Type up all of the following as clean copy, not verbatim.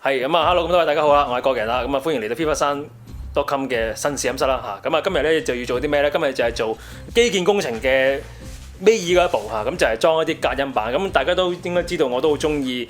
係咁啊，hello，咁多位大家好啦，我係郭人啦，咁啊歡迎嚟到 fifasan.com 嘅新試音室啦嚇，咁啊今日咧就要做啲咩咧？今日就係做基建工程嘅尾二嗰一步嚇，咁就係裝一啲隔音板。咁大家都應該知道，我都好中意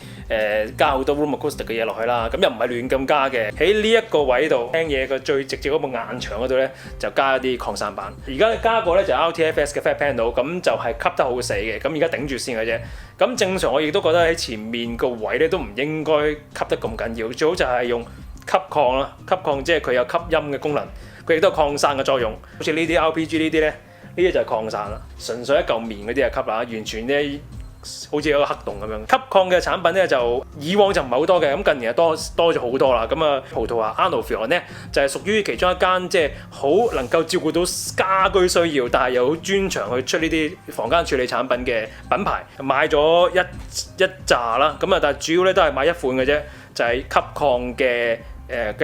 加好多 room acoustic 嘅嘢落去啦。咁又唔係亂咁加嘅，喺呢一個位度聽嘢嘅最直接嗰部硬牆嗰度咧，就加一啲擴散板。而家加個咧就 RTFS 嘅 fat panel，咁就係吸得好死嘅。咁而家頂住先嘅啫。咁正常我亦都覺得喺前面個位咧都唔應該吸得咁緊要，最好就係用吸擴啦。吸擴即係佢有吸音嘅功能，佢亦都有擴散嘅作用。好似呢啲 RPG 呢啲咧。呢啲就係擴散啦，純粹一嚿棉嗰啲係吸啦，完全咧好似一個黑洞咁樣。吸擴嘅產品咧就以往就唔係好多嘅，咁近年就多咗好多啦。咁啊，葡萄牙 Arnovion 咧就係屬於其中一間即係好能夠照顧到家居需要，但係又好專長去出呢啲房間處理產品嘅品牌。買咗一紮啦，咁啊，但係主要咧都係買一款嘅啫，就係吸擴嘅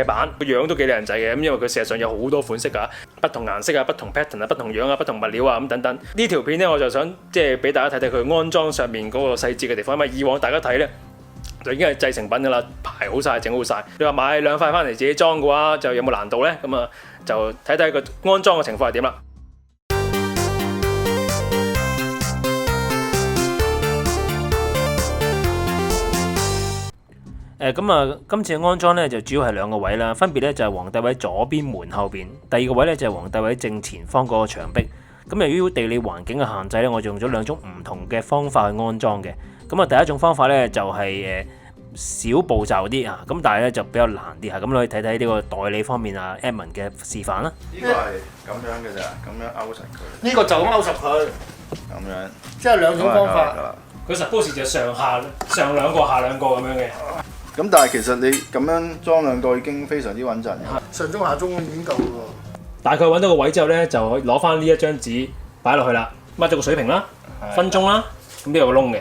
板，個樣都幾靚仔嘅，咁因為佢事實上有好多款式㗎，不同顏色啊、不同 pattern 啊、不同樣啊、不同物料啊咁等等。呢條片咧我就想即係俾大家睇睇佢安裝上面嗰個細節嘅地方，因為以往大家睇咧就已經係製成品㗎啦，排好晒、整好晒。你話買兩塊翻嚟自己裝嘅話，就有冇難度咧？咁啊就睇睇個安裝嘅情況係點啦。今次嘅安裝咧就主要係兩個位啦，分別咧就係皇帝位左邊門後邊，第二個位咧就係皇帝位正前方嗰個牆壁。咁由於地理環境嘅限制咧，我就用咗兩種唔同嘅方法去安裝嘅。咁啊，第一種方法咧就係小步驟啲啊，咁但係咧就比較難啲嚇。咁你可以睇睇呢個代理方面啊 Edmond 嘅示範啦。呢個係咁樣嘅咋，咁樣勾實佢。呢個就咁勾實佢，咁樣。即係兩種方法。佢 suppose 就上兩個下兩個咁樣嘅。咁但係其實你咁樣裝兩個已經非常之穩陣。上中下中已經夠喎。大概揾到個位之後咧，就攞翻呢一張紙擺落去啦，抹咗個水平啦，分鐘啦，咁呢有個窿嘅，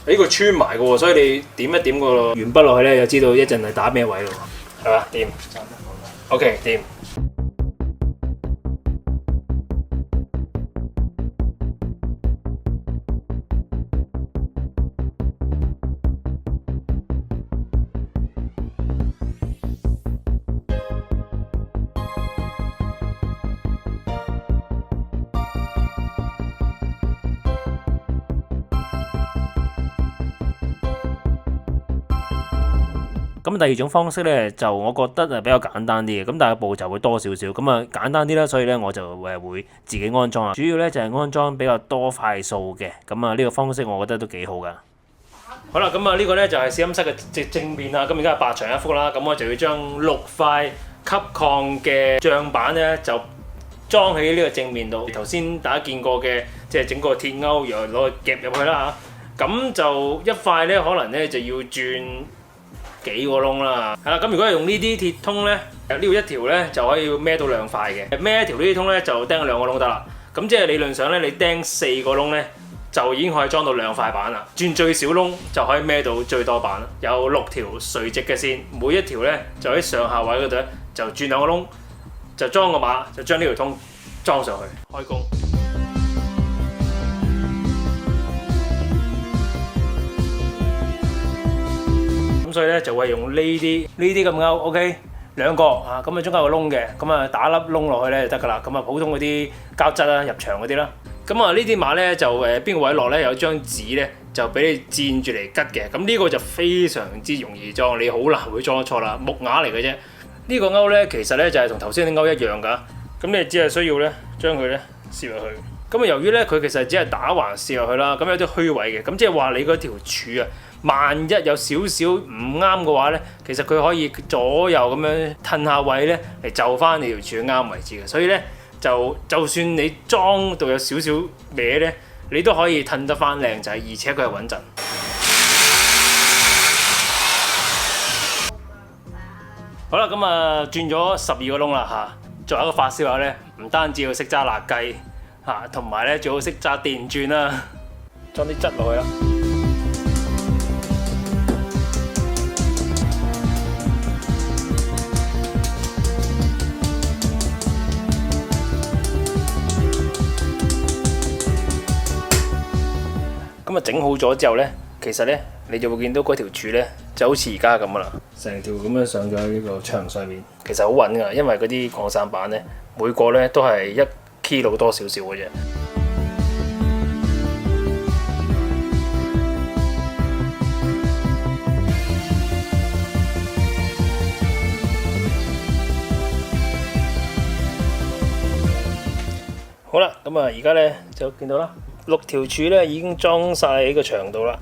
呢個穿埋嘅喎，所以你點一點個鉛筆落去咧，就知道一陣係打咩位咯，係嘛？掂。OK，掂。咁第二種方式咧，就我覺得係比較簡單啲嘅，咁但係步驟會多少少，咁啊簡單啲啦，所以咧我就會自己安裝啦。主要咧就係安裝比較多塊數嘅，咁啊呢個方式我覺得都幾好噶。好啦，咁啊呢個咧就係試音室嘅正面啦，咁而家係白牆一幅啦，咁我就要將6塊吸擴嘅帳板咧就裝喺呢個正面度。頭先大家見過嘅，即係整個鐵鈎，然後攞去夾入去啦嚇。咁就一塊咧，可能咧就要轉幾個窿啦，係啦，咁如果係用呢啲鐵通咧，呢度一條咧就可以孭到2塊嘅，孭一條呢啲通咧就釘2個窿得啦。咁即係理論上咧，你釘4個窿咧就已經可以裝到2塊板啦。轉最小窿就可以孭到最多板啦。有6條垂直嘅線，每一條咧就喺上下位嗰度咧就轉2個窿，就裝個碼，就將呢條通裝上去，開工。所以咧就會用呢啲咁勾 ，OK， 兩個啊，咁啊中間有個窿嘅，咁啊打粒窿落去咧就得噶啦。咁啊普通嗰啲膠質啦、入牆嗰啲啦，咁啊呢啲碼咧就邊個位落咧有張紙咧就俾你墊住嚟吉嘅。咁呢個就非常之容易裝，你好難會裝得錯啦，木瓦嚟嘅啫。呢個勾咧其實咧就係同頭先啲勾一樣㗎。咁你只係需要咧將佢咧攝入去。咁啊由於咧佢其實只係打橫攝入去啦，咁有啲虛位嘅，咁即係話你嗰條柱啊。萬一有少少唔啱嘅話咧，其實佢可以左右咁樣褪下位咧，嚟就翻你條柱啱位置嘅。所以咧就算你裝到有少少歪咧，你都可以褪得翻靚仔，而且佢係穩陣。好啦，咁啊轉咗12個窿啦嚇。作為一個發燒友咧，唔單止要識揸辣雞嚇，同埋咧最好識揸電鑽啦，裝啲質落去啦。咁啊整好咗之後咧，其實咧你就會見到嗰條柱咧就好似而家咁啦，成條咁樣上咗喺呢個牆上面，其實好穩㗎，因為嗰啲擴散板咧，每個咧都係1 kilo 多少少嘅啫。好啦，咁啊，而家咧就見到啦，6條柱咧已經裝晒喺個牆度啦。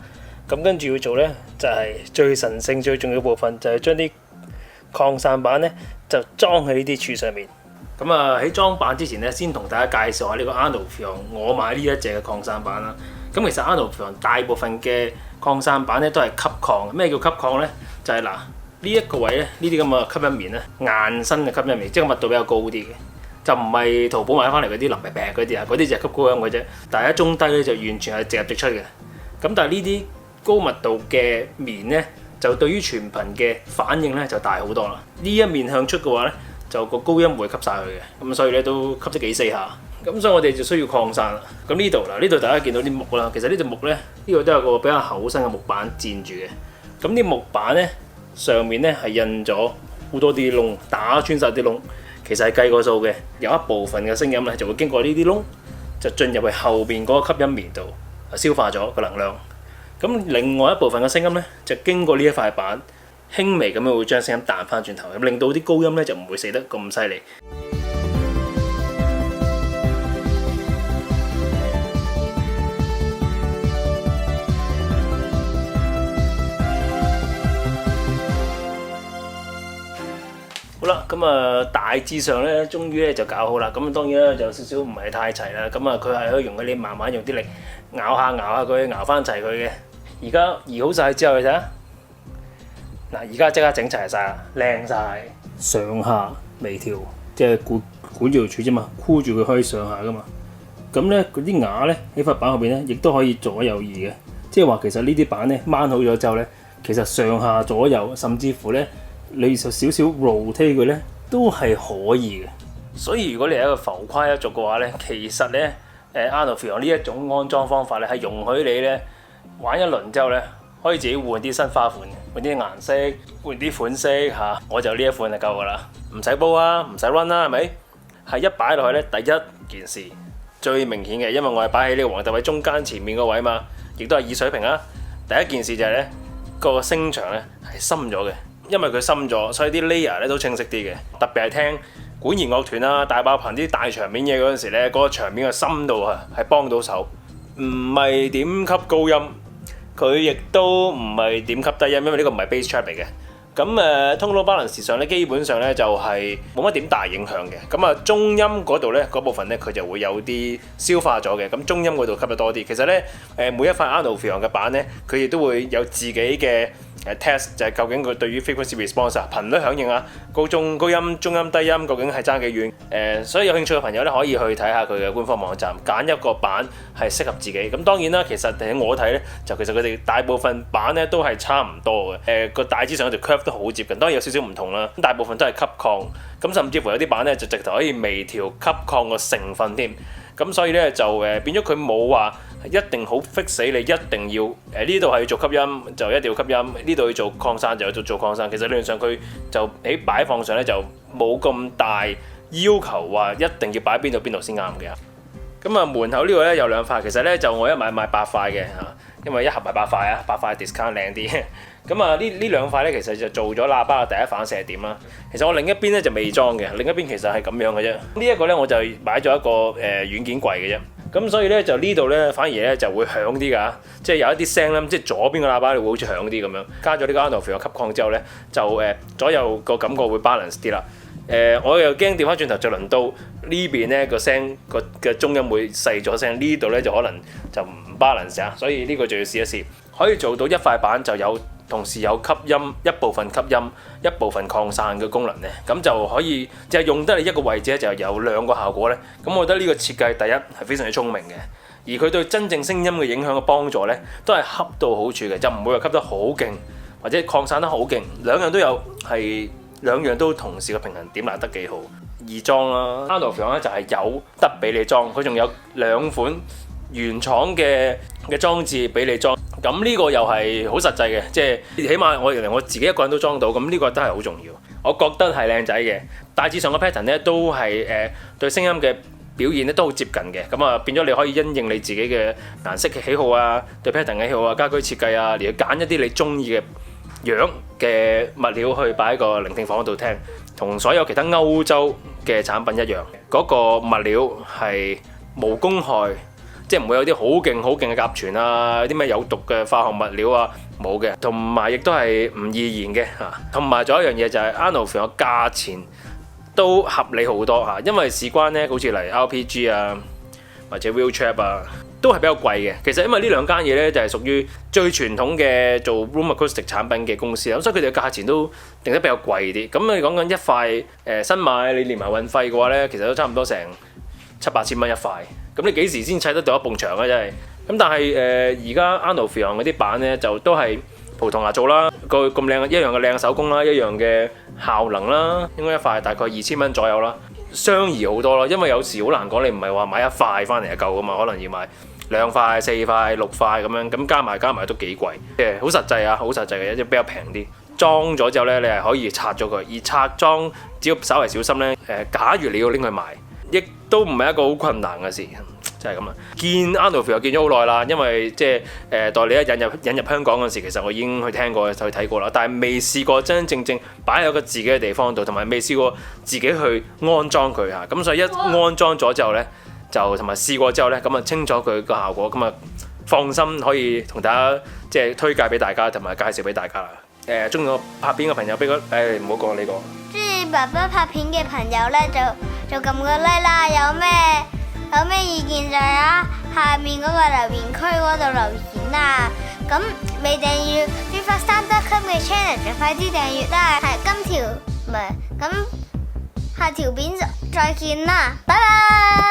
咁跟住要做咧，就係最神聖、最重要部分，就係將啲擴散板咧就裝喺呢啲柱上面。咁啊，喺裝板之前咧，先同大家介紹下呢個 Arnold 我買呢一隻嘅擴散板啦。咁其實 Arnold 大部分嘅擴散板咧都係吸擴。咩叫吸擴咧？就係嗱呢一個位咧，呢啲咁嘅吸音棉咧，硬身嘅吸音棉，即係密度比較高啲嘅。就唔係淘寶買翻嚟嗰啲腍白白嗰啲啊，嗰啲就係吸高音嘅啫。但係一中低咧就完全係直入直出嘅。咁但係呢啲高密度嘅棉咧，就對於全頻嘅反應咧就大好多啦。呢一面向出嘅話咧，就個高音會吸晒佢嘅。咁所以咧都吸得幾4下。咁所以我哋就需要擴散啦。咁呢度嗱，呢度大家見到啲木啦，其實呢隻木咧，呢度都有個比較厚身嘅木板墊住嘅。咁啲木板咧上面咧係印咗好多啲窿，打穿晒啲窿。其實係計過數嘅，有一部分嘅聲音咧就會經過呢啲窿，就進入去後邊嗰個吸音棉度，消化咗個能量。咁另外一部分嘅聲音咧就經過呢一塊板，輕微咁樣會將聲音彈翻轉頭，咁令到啲高音咧就唔會死得咁犀利。好啦，咁啊大致上咧，終於咧就搞好啦。咁當然咧就少少唔係太齊啦。咁啊佢係可以用嗰啲慢慢用啲力咬下佢，咬翻齊佢嘅。而家移好晒之後，你睇下，嗱而家即刻整齊晒啦，靚晒，上下微調，即係管住條柱啫嘛，箍住佢可以上下噶嘛。咁咧嗰啲牙咧喺塊板後邊咧，亦都可以左右移嘅。即係話其實呢啲板咧掹好咗之後咧，其實上下左右甚至乎咧，你就少少 rotate 佢咧，都係可以嘅。所以如果你係一個浮誇一族嘅話咧，其實咧Arnold呢一種安裝方法咧，係容許你咧玩一輪之後咧，可以自己換啲新花款，換啲顏色，換啲款式嚇。我就呢一款就夠㗎啦，唔使煲啊，唔使 run 啦，係咪？係一擺落去咧，第一件事最明顯嘅，因為我係擺喺呢個皇帝位中間前面個位嘛，亦都係二水平啊。第一件事就係咧，個聲場咧係深咗嘅。因為佢深咗，所以啲 layer 咧都清晰啲嘅。特別係聽管弦樂團啊、大爆棚啲大場面嘢嗰陣時咧，嗰個場面嘅深度啊係幫到手。唔係點吸高音，佢亦都唔係點吸低音，因為呢個唔係 bass trap 嚟嘅。咁tonal balance 上咧，基本上咧就係冇乜點大影響嘅。咁啊，中音嗰度咧嗰部分咧，佢就會有啲消化咗嘅。咁中音嗰度吸得多啲。其實咧每一塊 Arnold 嘅板咧，佢亦都會有自己嘅test，就係究竟佢對於 frequency response 頻率響應啊，高中高音、中音、低音究竟係爭幾遠？所以有興趣嘅朋友咧，可以去睇下佢嘅官方網站，揀一個板係適合自己。咁當然啦，其實喺我睇咧，就其實佢哋大部分板咧都係差唔多嘅。個大致上嗰條 curve都好接近，當然有少少唔同啦。咁大部分都係吸擴，咁甚至乎有啲板咧就直頭可以微調吸擴個成分添。咁所以咧就變咗佢冇話一定好 fix 死你，一定要呢度係要做吸音就一定要吸音，呢度要做擴散就要做擴散。其實理論上佢就喺擺放上咧就冇咁大要求話一定要擺邊度先啱嘅。咁啊門口呢個咧有兩塊，其實咧就我一買8塊嘅嚇，因為一盒係8塊啊，8塊 discount 靚啲。咁啊呢兩塊咧其實就做咗喇叭嘅第一反射點啦。其實我另一邊咧就未裝嘅，另一邊其實係咁樣嘅啫。呢一個咧我就買咗一個軟件櫃嘅啫。咁所以咧就呢度咧反而咧就會響啲㗎，即係有一啲聲咧，即係左邊個喇叭會好似響啲咁樣。加咗呢個 Arnold 嘅吸擴之後咧，就左右個感覺會 balance 啲啦。我又驚調翻轉頭就輪到呢邊咧個聲嘅中音會細咗聲，呢度咧就可能就唔 balance 啊，所以呢個就要試一試。可以做到一塊板就有同時有吸音一部分吸音一部分擴散嘅功能咧，咁就可以即係用得你一個位置咧就有兩個效果咧。咁我覺得呢個設計第一係非常之聰明嘅，而佢對真正聲音嘅影響嘅幫助咧都係恰到好處嘅，就唔會話吸得好勁或者擴散得好勁，兩樣都有，係兩樣都同時嘅平衡點拿得幾好。易裝啦，Arnold咧就係有得俾你裝，佢仲有兩款原廠嘅裝置俾你裝，咁呢個又係好實際嘅，即係起碼我自己一個人都裝到，咁呢個都係好重要。我覺得係靚仔嘅，大致上個 pattern 咧都係對聲音嘅表現咧都好接近嘅，咁啊變咗你可以因應你自己嘅顏色嘅喜好啊，對 pattern 嘅喜好啊，家居設計啊，嚟揀一啲你中意嘅樣嘅物料去擺喺個聆聽房度聽，同所有其他歐洲嘅產品一樣，嗰個物料係無公害。即係唔會有啲好勁嘅甲醛啊，有啲咩有毒嘅化學物料啊，冇嘅，同埋亦都係唔易燃嘅嚇。同埋仲有一樣嘢就係 Arnoldfield 嘅價錢都合理好多嚇，因為事關咧好似嚟 RPG 啊或者 Wheeltrap 啊，都係比較貴嘅。其實因為呢兩間嘢咧就係屬於最傳統嘅做 Room Acoustic 產品嘅公司啦，所以佢哋嘅價錢都定得比較貴啲。咁你講緊一塊新買，你連埋運費嘅話咧，其實都差唔多成700-8千蚊一塊。咁你幾時先砌得到一埲牆啊？真係咁，但係而家 Arnoldfield 嗰啲板咧就都係葡萄牙做啦，個咁靚一樣嘅靚手工啦，一樣嘅效能啦，應該一塊大概2000蚊左右啦，相宜好多咯。因為有時好難講，你唔係話買一塊翻嚟就夠噶嘛，可能要買2塊、4塊、6塊咁樣，咁加埋都幾貴。好實際啊，好實際嘅，即係比較平啲。裝咗之後咧，你係可以拆咗佢，而拆裝只要稍為小心咧，假如你要拎去賣，亦都唔係一個好困難嘅事，就係咁啦。見 Arnoldfield 見咗好耐啦，因為即係代理一引入香港嗰時，其實我已經去聽過、去睇過啦，但係未試過真真正正擺喺個自己嘅地方度，同埋未試過自己去安裝佢嚇。咁所以一安裝咗之後咧，就同埋試過之後咧，咁啊清楚佢個效果，咁啊放心可以同大家即係推介俾大家，同埋介紹俾大家啦。中意我拍片嘅朋友俾個唔好講呢個。中意爸爸拍片嘅朋友咧就撳個 like 啦，有咩意見就喺下面嗰個留言區嗰度留言啦。咁未訂閱 FIFA3.com 嘅 channel 就快啲訂閱啦。係今條唔係咁下條片再見啦，拜拜。